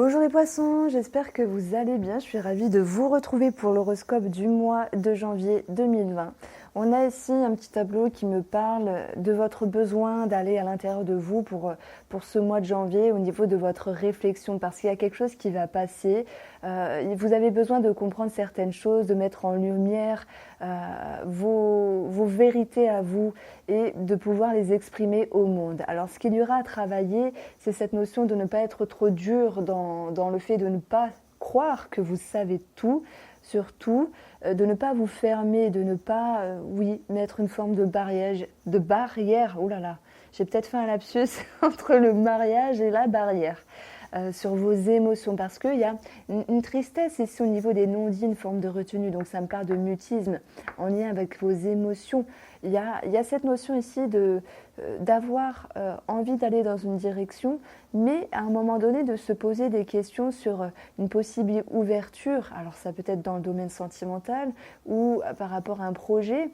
Bonjour les poissons, j'espère que vous allez bien. Je suis ravie de vous retrouver pour l'horoscope du mois de janvier 2020. On a ici un petit tableau qui me parle de votre besoin d'aller à l'intérieur de vous pour ce mois de janvier au niveau de votre réflexion parce qu'il y a quelque chose qui va passer. Vous avez besoin de comprendre certaines choses, de mettre en lumière vos vérités à vous et de pouvoir les exprimer au monde. Alors ce qu'il y aura à travailler, c'est cette notion de ne pas être trop dur dans le fait de ne pas croire que vous savez tout, surtout de ne pas vous fermer, de ne pas, mettre une forme de barrière, oh là là, j'ai peut-être fait un lapsus entre le mariage et la barrière. Sur vos émotions, parce qu'il y a une tristesse ici au niveau des non-dits, une forme de retenue, donc ça me parle de mutisme en lien avec vos émotions. Il y a cette notion ici d'avoir envie d'aller dans une direction, mais à un moment donné de se poser des questions sur une possible ouverture. Alors ça peut être dans le domaine sentimental ou par rapport à un projet,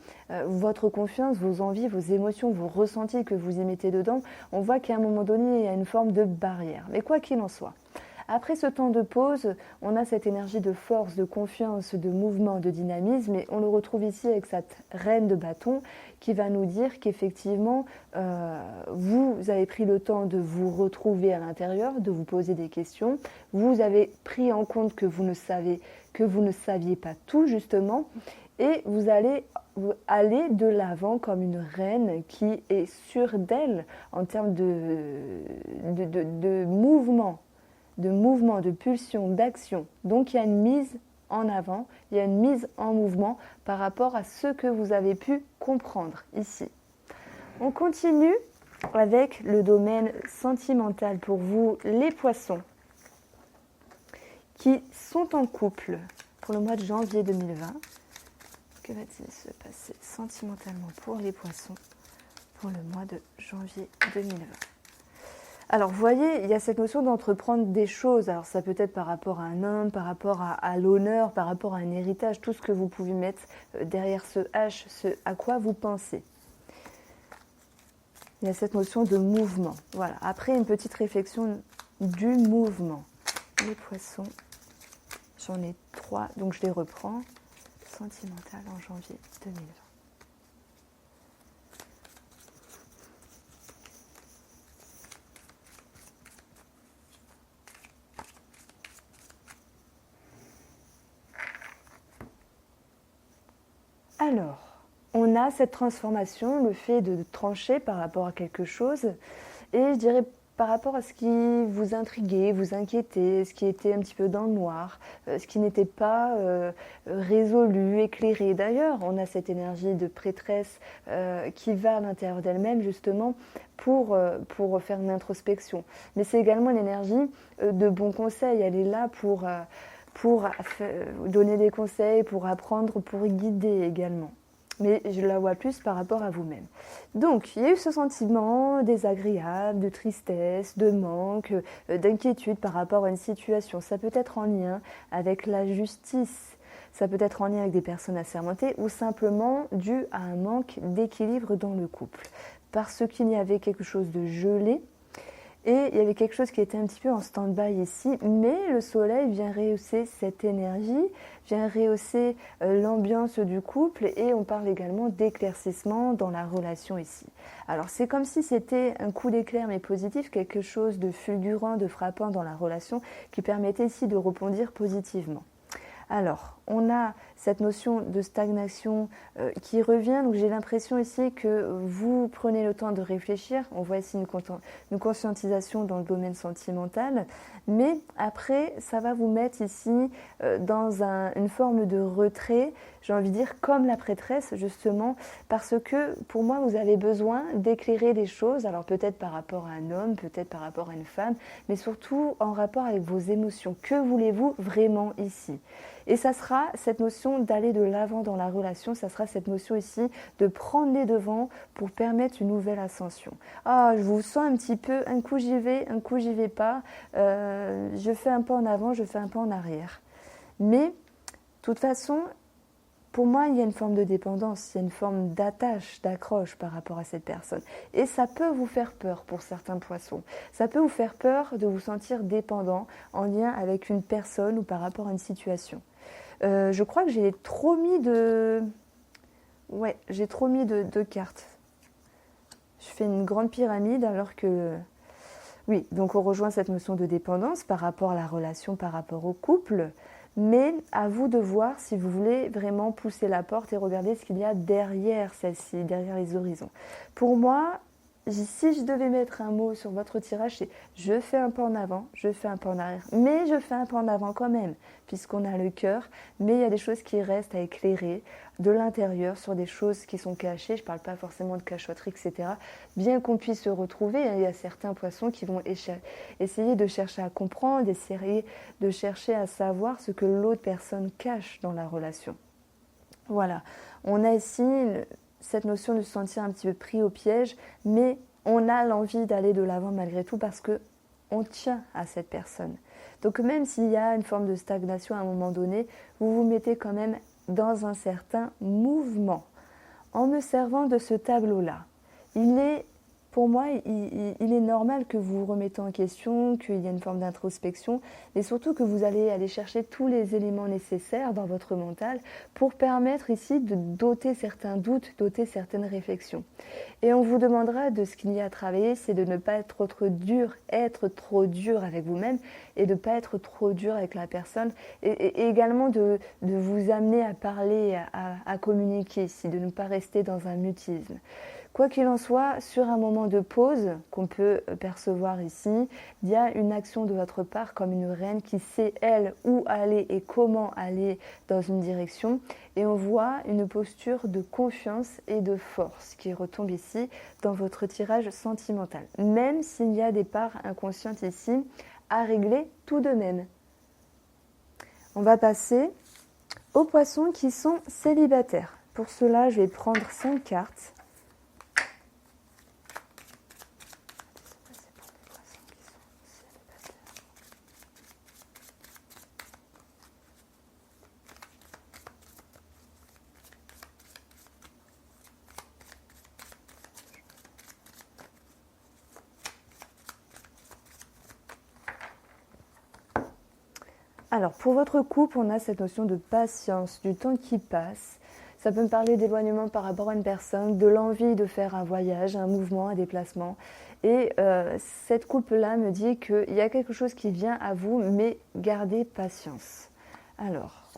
votre confiance, vos envies, vos émotions, vos ressentis que vous y mettez dedans, on voit qu'à un moment donné il y a une forme de barrière. Mais quoi qu'il en soit, après ce temps de pause, on a cette énergie de force, de confiance, de mouvement, de dynamisme, et on le retrouve ici avec cette reine de bâton qui va nous dire qu'effectivement, vous avez pris le temps de vous retrouver à l'intérieur, de vous poser des questions, vous avez pris en compte que vous ne saviez pas tout justement, et vous allez aller de l'avant comme une reine qui est sûre d'elle en termes de mouvement, de pulsion, d'action. Donc il y a une mise en avant, il y a une mise en mouvement par rapport à ce que vous avez pu comprendre ici. On continue avec le domaine sentimental pour vous, les poissons, qui sont en couple pour le mois de janvier 2020. Que va-t-il se passer sentimentalement pour les poissons pour le mois de janvier 2020 ? Alors, vous voyez, il y a cette notion d'entreprendre des choses. Alors, ça peut être par rapport à un homme, par rapport à l'honneur, par rapport à un héritage, tout ce que vous pouvez mettre derrière ce H, ce à quoi vous pensez. Il y a cette notion de mouvement. Voilà. Après, une petite réflexion du mouvement. Les poissons, j'en ai 3, donc je les reprends. Sentimental en janvier 2020. Alors, on a cette transformation, le fait de trancher par rapport à quelque chose, et je dirais par rapport à ce qui vous intriguait, vous inquiétait, ce qui était un petit peu dans le noir, ce qui n'était pas résolu, éclairé. D'ailleurs, on a cette énergie de prêtresse qui va à l'intérieur d'elle-même justement pour faire une introspection. Mais c'est également l'énergie de bons conseils. Elle est là pour donner des conseils, pour apprendre, pour guider également. Mais je la vois plus par rapport à vous-même. Donc, il y a eu ce sentiment désagréable, de tristesse, de manque, d'inquiétude par rapport à une situation. Ça peut être en lien avec la justice, ça peut être en lien avec des personnes assermentées ou simplement dû à un manque d'équilibre dans le couple. Parce qu'il y avait quelque chose de gelé, et il y avait quelque chose qui était un petit peu en stand-by ici, mais le soleil vient rehausser cette énergie, vient rehausser l'ambiance du couple et on parle également d'éclaircissement dans la relation ici. Alors c'est comme si c'était un coup d'éclair mais positif, quelque chose de fulgurant, de frappant dans la relation qui permettait ici de rebondir positivement. Alors, on a cette notion de stagnation qui revient, donc j'ai l'impression ici que vous prenez le temps de réfléchir, on voit ici une conscientisation dans le domaine sentimental, mais après ça va vous mettre ici dans une forme de retrait, j'ai envie de dire comme la prêtresse justement, parce que pour moi vous avez besoin d'éclairer des choses, alors peut-être par rapport à un homme, peut-être par rapport à une femme, mais surtout en rapport avec vos émotions. Que voulez-vous vraiment ici ? Et ça sera cette notion d'aller de l'avant dans la relation, ça sera cette notion ici de prendre les devants pour permettre une nouvelle ascension. Ah, je vous sens un petit peu, un coup j'y vais pas, je fais un pas en avant, je fais un pas en arrière. Mais, de toute façon, pour moi, il y a une forme de dépendance, il y a une forme d'attache, d'accroche par rapport à cette personne. Et ça peut vous faire peur pour certains poissons. Ça peut vous faire peur de vous sentir dépendant en lien avec une personne ou par rapport à une situation. Je crois que j'ai trop mis de... Ouais, j'ai trop mis de cartes. Je fais une grande pyramide alors que... Oui, donc on rejoint cette notion de dépendance par rapport à la relation, par rapport au couple. Mais à vous de voir si vous voulez vraiment pousser la porte et regarder ce qu'il y a derrière celle-ci, derrière les horizons. Pour moi, si je devais mettre un mot sur votre tirage, c'est je fais un pas en avant, je fais un pas en arrière. Mais je fais un pas en avant quand même, puisqu'on a le cœur. Mais il y a des choses qui restent à éclairer de l'intérieur sur des choses qui sont cachées. Je ne parle pas forcément de cachotterie, etc. Bien qu'on puisse se retrouver, il y a certains poissons qui vont essayer de chercher à comprendre, essayer de chercher à savoir ce que l'autre personne cache dans la relation. Voilà, on a ici cette notion de se sentir un petit peu pris au piège, mais on a l'envie d'aller de l'avant malgré tout parce qu'on tient à cette personne. Donc même s'il y a une forme de stagnation à un moment donné, vous vous mettez quand même dans un certain mouvement. En me servant de ce tableau-là, pour moi, il est normal que vous vous remettez en question, qu'il y ait une forme d'introspection, mais surtout que vous allez aller chercher tous les éléments nécessaires dans votre mental pour permettre ici de doter certains doutes, doter certaines réflexions. Et on vous demandera de ce qu'il y a à travailler, c'est de ne pas être trop dur avec vous-même et de ne pas être trop dur avec la personne et également de vous amener à parler, à communiquer ici, de ne pas rester dans un mutisme. Quoi qu'il en soit, sur un moment de pause qu'on peut percevoir ici, il y a une action de votre part comme une reine qui sait, elle, où aller et comment aller dans une direction. Et on voit une posture de confiance et de force qui retombe ici dans votre tirage sentimental. Même s'il y a des parts inconscientes ici à régler tout de même. On va passer aux poissons qui sont célibataires. Pour cela, je vais prendre 5 cartes. Alors, pour votre couple, on a cette notion de patience, du temps qui passe. Ça peut me parler d'éloignement par rapport à une personne, de l'envie de faire un voyage, un mouvement, un déplacement. Et cette couple-là me dit qu'il y a quelque chose qui vient à vous, mais gardez patience. Alors,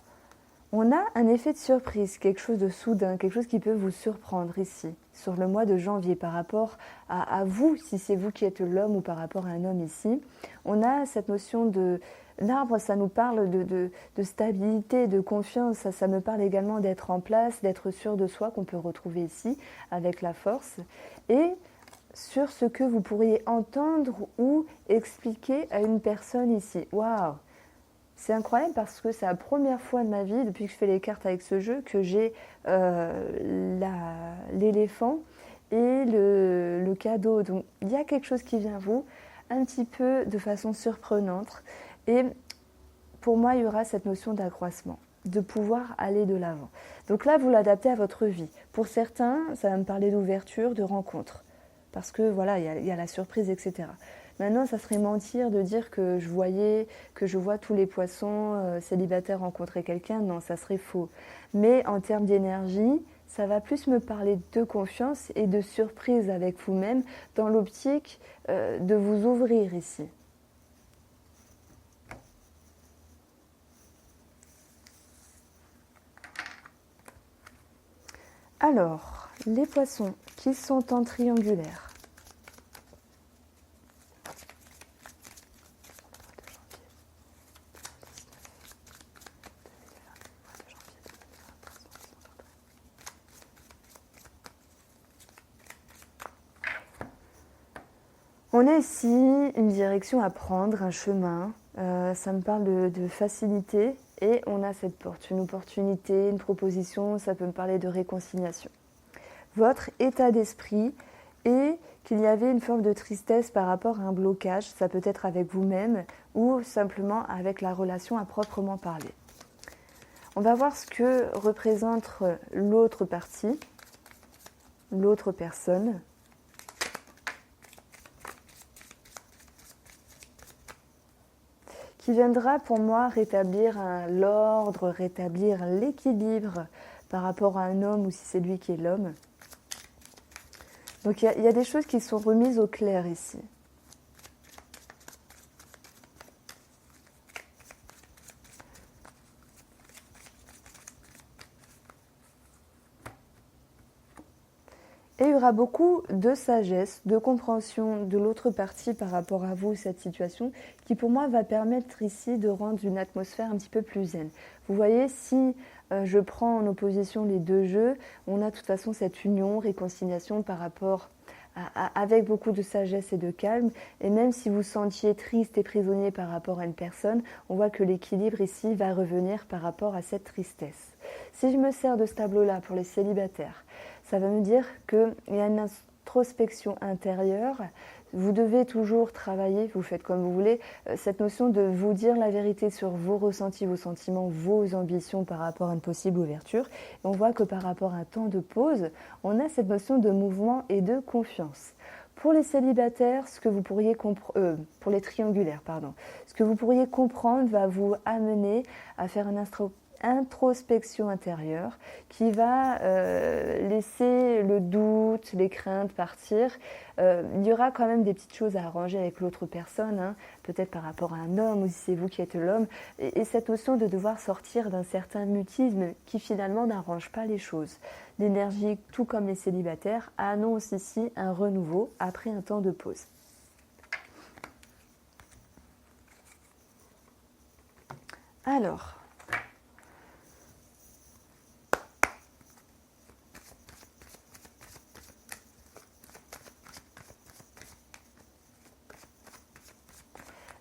on a un effet de surprise, quelque chose de soudain, quelque chose qui peut vous surprendre ici, sur le mois de janvier, par rapport à vous, si c'est vous qui êtes l'homme ou par rapport à un homme ici. On a cette notion de... L'arbre, ça nous parle de stabilité, de confiance, ça me parle également d'être en place, d'être sûr de soi qu'on peut retrouver ici avec la force. Et sur ce que vous pourriez entendre ou expliquer à une personne ici. Waouh! C'est incroyable parce que c'est la première fois de ma vie, depuis que je fais les cartes avec ce jeu, que j'ai l'éléphant et le cadeau. Donc il y a quelque chose qui vient à vous, un petit peu de façon surprenante. Et pour moi, il y aura cette notion d'accroissement, de pouvoir aller de l'avant. Donc là, vous l'adaptez à votre vie. Pour certains, ça va me parler d'ouverture, de rencontre. Parce que voilà, il y a la surprise, etc. Maintenant, ça serait mentir de dire que je vois tous les poissons célibataires rencontrer quelqu'un. Non, ça serait faux. Mais en termes d'énergie, ça va plus me parler de confiance et de surprise avec vous-même dans l'optique de vous ouvrir ici. Alors, les poissons qui sont en triangulaire. On a ici une direction à prendre, un chemin. Ça me parle de facilité. Et on a cette porte, une opportunité, une proposition, ça peut me parler de réconciliation. Votre état d'esprit est qu'il y avait une forme de tristesse par rapport à un blocage, ça peut être avec vous-même ou simplement avec la relation à proprement parler. On va voir ce que représente l'autre partie, l'autre personne. Qui viendra pour moi rétablir l'ordre, rétablir l'équilibre par rapport à un homme ou si c'est lui qui est l'homme. Donc il y a des choses qui sont remises au clair ici. Et il y aura beaucoup de sagesse, de compréhension de l'autre partie par rapport à vous, cette situation, qui pour moi va permettre ici de rendre une atmosphère un petit peu plus zen. Vous voyez, si je prends en opposition les deux jeux, on a de toute façon cette union, réconciliation par rapport avec beaucoup de sagesse et de calme. Et même si vous sentiez triste et prisonnier par rapport à une personne, on voit que l'équilibre ici va revenir par rapport à cette tristesse. Si je me sers de ce tableau-là pour les célibataires, ça va me dire qu'il y a une introspection intérieure. Vous devez toujours travailler, vous faites comme vous voulez, cette notion de vous dire la vérité sur vos ressentis, vos sentiments, vos ambitions par rapport à une possible ouverture. Et on voit que par rapport à un temps de pause, on a cette notion de mouvement et de confiance. Pour les célibataires, ce que vous pourriez pour les triangulaires, pardon, ce que vous pourriez comprendre va vous amener à faire une introspection intérieure qui va laisser le doute, les craintes partir. Il y aura quand même des petites choses à arranger avec l'autre personne, hein, peut-être par rapport à un homme ou si c'est vous qui êtes l'homme. Et cette notion de devoir sortir d'un certain mutisme qui finalement n'arrange pas les choses. L'énergie, tout comme les célibataires, annonce ici un renouveau après un temps de pause. Alors,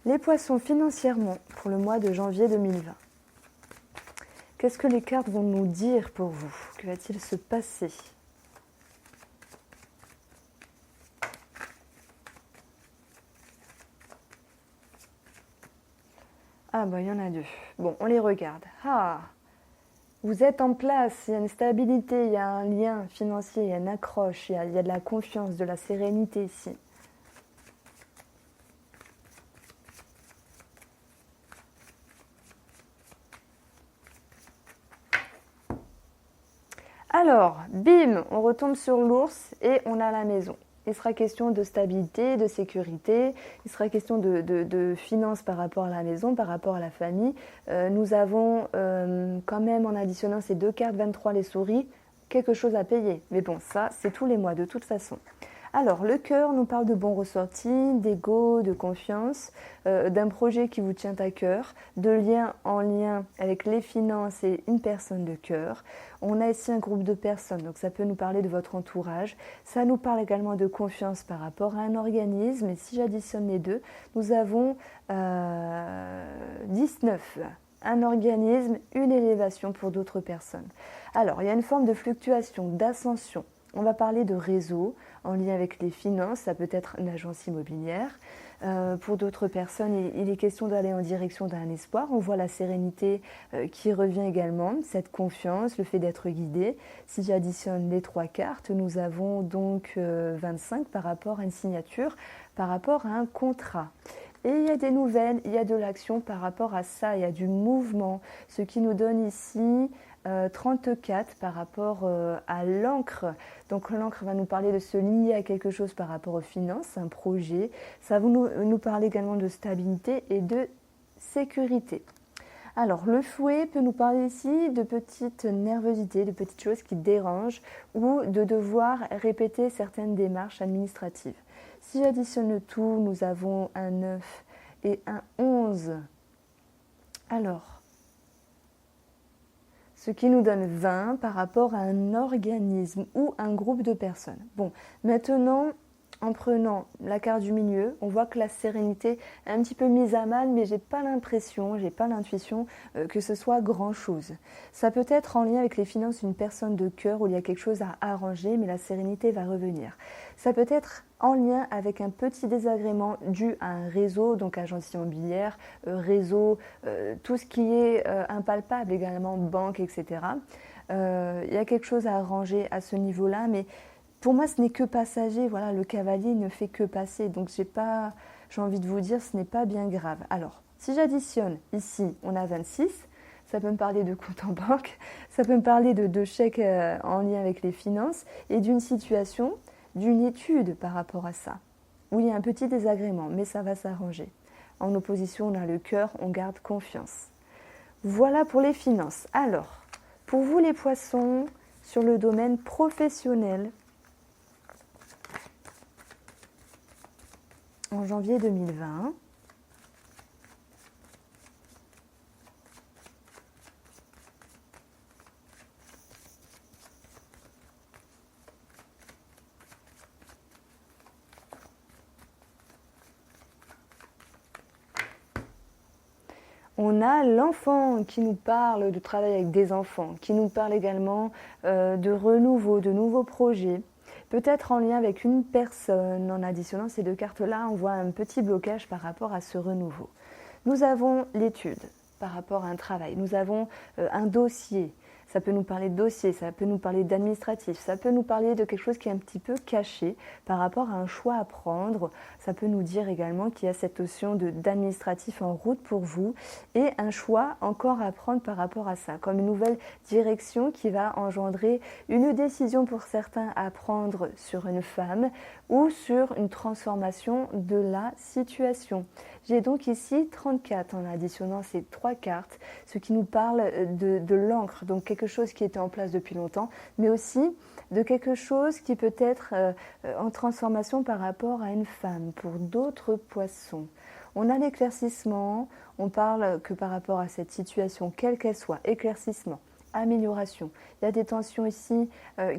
les poissons financièrement pour le mois de janvier 2020. Qu'est-ce que les cartes vont nous dire pour vous? Que va-t-il se passer? Ah bah il y en a deux. Bon, on les regarde. Ah, vous êtes en place, il y a une stabilité, il y a un lien financier, il y a une accroche, il y a de la confiance, de la sérénité ici. Alors, bim, on retombe sur l'ours et on a la maison. Il sera question de stabilité, de sécurité, il sera question de finances par rapport à la maison, par rapport à la famille. Nous avons quand même, en additionnant ces deux cartes, 23 les souris, quelque chose à payer. Mais bon, ça, c'est tous les mois de toute façon. Alors, le cœur nous parle de bons ressortis, d'ego, de confiance, d'un projet qui vous tient à cœur, de lien en lien avec les finances et une personne de cœur. On a ici un groupe de personnes, donc ça peut nous parler de votre entourage. Ça nous parle également de confiance par rapport à un organisme. Et si j'additionne les deux, nous avons 19. Un organisme, une élévation pour d'autres personnes. Alors, il y a une forme de fluctuation, d'ascension. On va parler de réseau en lien avec les finances, ça peut être une agence immobilière. Pour d'autres personnes, il est question d'aller en direction d'un espoir. On voit la sérénité qui revient également, cette confiance, le fait d'être guidé. Si j'additionne les trois cartes, nous avons donc 25 par rapport à une signature, par rapport à un contrat. Et il y a des nouvelles, il y a de l'action par rapport à ça, il y a du mouvement, ce qui nous donne ici 34 par rapport à l'encre. Donc l'encre va nous parler de se lier à quelque chose par rapport aux finances, un projet. Ça va nous parler également de stabilité et de sécurité. Alors le fouet peut nous parler ici de petites nervosités, de petites choses qui dérangent ou de devoir répéter certaines démarches administratives. Si j'additionne le tout, nous avons un 9 et un 11. Alors, ce qui nous donne 20 par rapport à un organisme ou un groupe de personnes. Bon, maintenant, En prenant la carte du milieu, on voit que la sérénité est un petit peu mise à mal, mais j'ai pas l'impression, j'ai pas l'intuition que ce soit grand-chose. Ça peut être en lien avec les finances d'une personne de cœur où il y a quelque chose à arranger, mais la sérénité va revenir. Ça peut être en lien avec un petit désagrément dû à un réseau, donc agence immobilière, réseau, tout ce qui est impalpable également, banque, etc. Il y a quelque chose à arranger à ce niveau-là, mais pour moi, ce n'est que passager. Voilà, le cavalier ne fait que passer. Donc, j'ai envie de vous dire, ce n'est pas bien grave. Alors, si j'additionne ici, on a 26. Ça peut me parler de compte en banque. Ça peut me parler de chèques en lien avec les finances et d'une situation, d'une étude par rapport à ça. Où il y a un petit désagrément, mais ça va s'arranger. En opposition, on a le cœur, on garde confiance. Voilà pour les finances. Alors, pour vous les poissons, sur le domaine professionnel, en janvier 2020. On a l'enfant qui nous parle de travail avec des enfants, qui nous parle également de renouveau, de nouveaux projets. Peut-être en lien avec une personne. En additionnant ces deux cartes-là, on voit un petit blocage par rapport à ce renouveau. Nous avons l'étude par rapport à un travail. Nous avons un dossier. Ça peut nous parler de dossier, ça peut nous parler d'administratif, ça peut nous parler de quelque chose qui est un petit peu caché par rapport à un choix à prendre. Ça peut nous dire également qu'il y a cette notion d'administratif en route pour vous et un choix encore à prendre par rapport à ça, comme une nouvelle direction qui va engendrer une décision pour certains à prendre sur une femme ou sur une transformation de la situation. J'ai donc ici 34 en additionnant ces trois cartes, ce qui nous parle de l'encre, donc quelque chose qui était en place depuis longtemps, mais aussi de quelque chose qui peut être en transformation par rapport à une femme, pour d'autres poissons. On a l'éclaircissement, on parle que par rapport à cette situation, quelle qu'elle soit, éclaircissement, amélioration. Il y a des tensions ici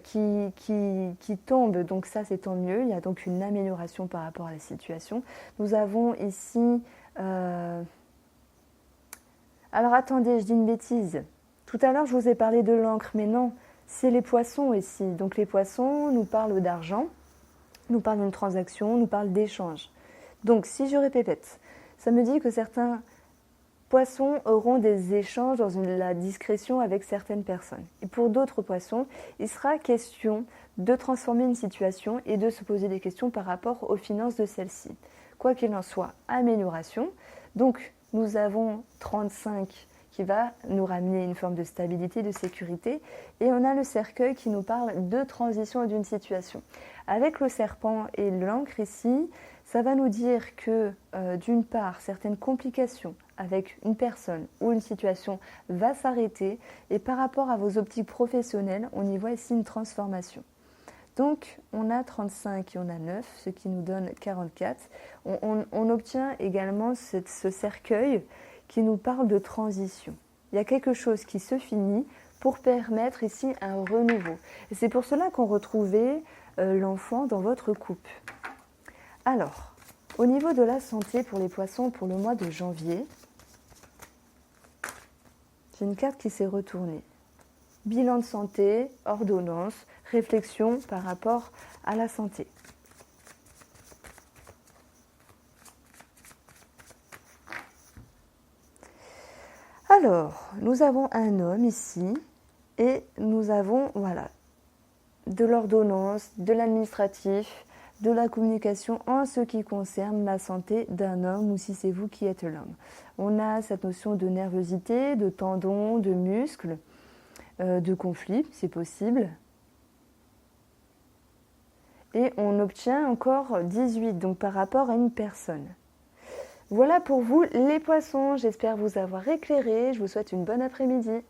qui tombent, donc ça c'est tant mieux. Il y a donc une amélioration par rapport à la situation. Nous avons ici... Alors attendez, je dis une bêtise. Tout à l'heure je vous ai parlé de l'encre, mais non, c'est les poissons ici. Donc les poissons nous parlent d'argent, nous parlent d'une transaction, nous parlent d'échange. Donc si je répète, ça me dit que certains poissons auront des échanges dans la discrétion avec certaines personnes. Et pour d'autres poissons, il sera question de transformer une situation et de se poser des questions par rapport aux finances de celle-ci. Quoi qu'il en soit, amélioration. Donc, nous avons 35 qui va nous ramener une forme de stabilité, de sécurité. Et on a le cercueil qui nous parle de transition et d'une situation. Avec le serpent et l'encre ici, ça va nous dire que d'une part, certaines complications avec une personne ou une situation va s'arrêter et par rapport à vos optiques professionnelles, on y voit ici une transformation. Donc, on a 35 et on a 9, ce qui nous donne 44. On obtient également ce cercueil qui nous parle de transition. Il y a quelque chose qui se finit pour permettre ici un renouveau. Et c'est pour cela qu'on retrouvait l'enfant dans votre coupe. Alors, au niveau de la santé pour les poissons pour le mois de janvier, j'ai une carte qui s'est retournée. Bilan de santé, ordonnance, réflexion par rapport à la santé. Alors, nous avons un homme ici et nous avons, voilà, de l'ordonnance, de l'administratif, de la communication en ce qui concerne la santé d'un homme ou si c'est vous qui êtes l'homme. On a cette notion de nervosité, de tendons, de muscles, de conflits, c'est possible. Et on obtient encore 18, donc par rapport à une personne. Voilà pour vous les poissons, j'espère vous avoir éclairé, je vous souhaite une bonne après-midi.